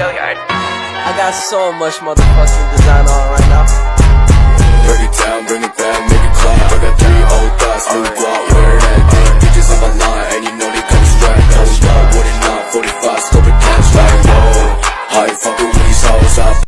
I got so much motherfucking design on right now. Break it down, bring it back, make it clap. I got 3 old thoughts, new guap, wear that thing. Bitches on my line, and you know they come strapped. Hold up, what it not, 45, scope it cash like whoa. How you fucking with these hoes up?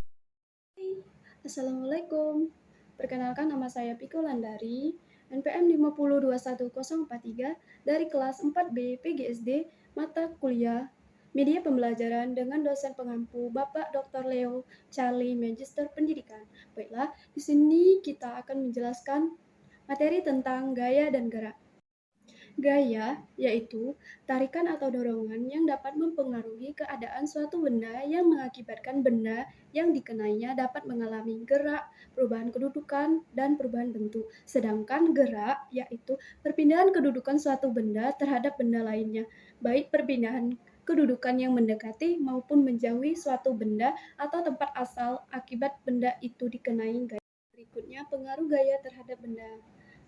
Assalamualaikum. Perkenalkan, nama saya Piko Landari, NPM 5021043 dari kelas 4B PGSD, mata kuliah Media Pembelajaran dengan dosen pengampu Bapak Dr. Leo Charlie, Magister Pendidikan. Baiklah, di sini kita akan menjelaskan materi tentang gaya dan gerak. Gaya yaitu tarikan atau dorongan yang dapat mempengaruhi keadaan suatu benda yang mengakibatkan benda yang dikenainya dapat mengalami gerak, perubahan kedudukan, dan perubahan bentuk. Sedangkan gerak yaitu perpindahan kedudukan suatu benda terhadap benda lainnya, baik perpindahan kedudukan yang mendekati maupun menjauhi suatu benda atau tempat asal akibat benda itu dikenai gaya. Berikutnya, pengaruh gaya terhadap benda.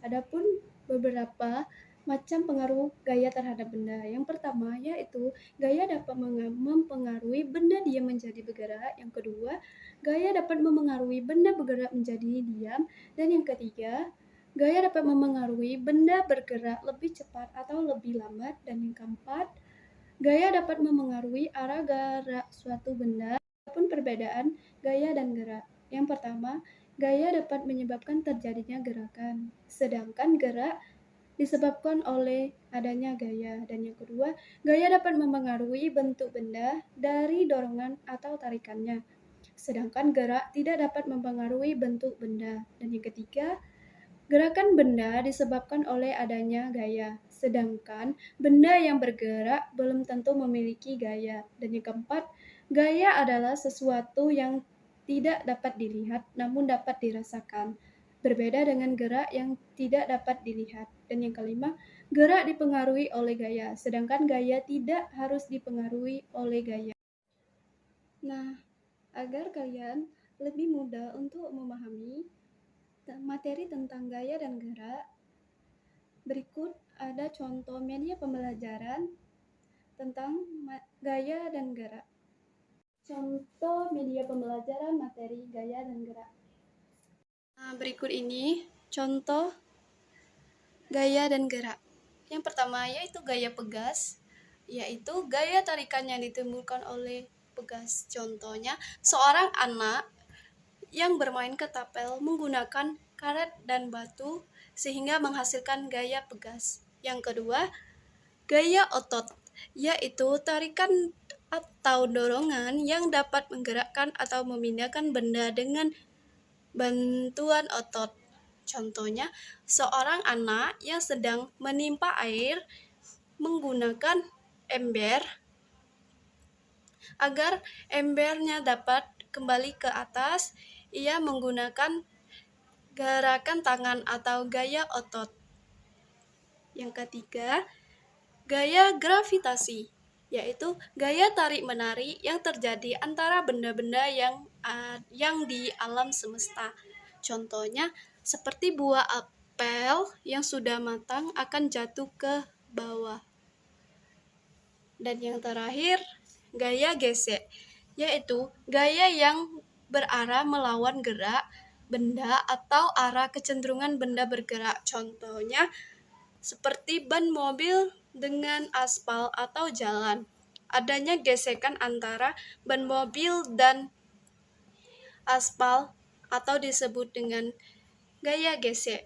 Adapun beberapa macam pengaruh gaya terhadap benda. Yang pertama yaitu gaya dapat mempengaruhi benda diam menjadi bergerak. Yang kedua, gaya dapat memengaruhi benda bergerak menjadi diam. Dan yang ketiga, gaya dapat memengaruhi benda bergerak lebih cepat atau lebih lambat. Dan yang keempat, gaya dapat memengaruhi arah gerak suatu benda. Adapun perbedaan gaya dan gerak. Yang pertama, gaya dapat menyebabkan terjadinya gerakan, sedangkan gerak disebabkan oleh adanya gaya. Dan yang kedua, gaya dapat memengaruhi bentuk benda dari dorongan atau tarikannya, sedangkan gerak tidak dapat mempengaruhi bentuk benda. Dan yang ketiga, gerakan benda disebabkan oleh adanya gaya, sedangkan benda yang bergerak belum tentu memiliki gaya. Dan yang keempat, gaya adalah sesuatu yang tidak dapat dilihat namun dapat dirasakan, berbeda dengan gerak yang tidak dapat dilihat. Dan yang kelima, gerak dipengaruhi oleh gaya, sedangkan gaya tidak harus dipengaruhi oleh gaya. Nah, agar kalian lebih mudah untuk memahami materi tentang gaya dan gerak, berikut ada contoh media pembelajaran tentang gaya dan gerak. Contoh media pembelajaran materi gaya dan gerak. Nah, berikut ini contoh gaya dan gerak. Yang pertama yaitu gaya pegas, yaitu gaya tarikan yang ditimbulkan oleh pegas. Contohnya, seorang anak yang bermain ketapel menggunakan karet dan batu sehingga menghasilkan gaya pegas. Yang kedua, gaya otot, yaitu tarikan atau dorongan yang dapat menggerakkan atau memindahkan benda dengan bantuan otot. Contohnya, seorang anak yang sedang menimpa air menggunakan ember. Agar embernya dapat kembali ke atas, ia menggunakan gerakan tangan atau gaya otot. Yang ketiga, gaya gravitasi, yaitu gaya tarik-menarik yang terjadi antara benda-benda yang di alam semesta. Contohnya, seperti buah apel yang sudah matang akan jatuh ke bawah. Dan yang terakhir, gaya gesek, yaitu gaya yang berarah melawan gerak benda atau arah kecenderungan benda bergerak. Contohnya, seperti ban mobil dengan aspal atau jalan. Adanya gesekan antara ban mobil dan aspal atau disebut dengan gaya gesek.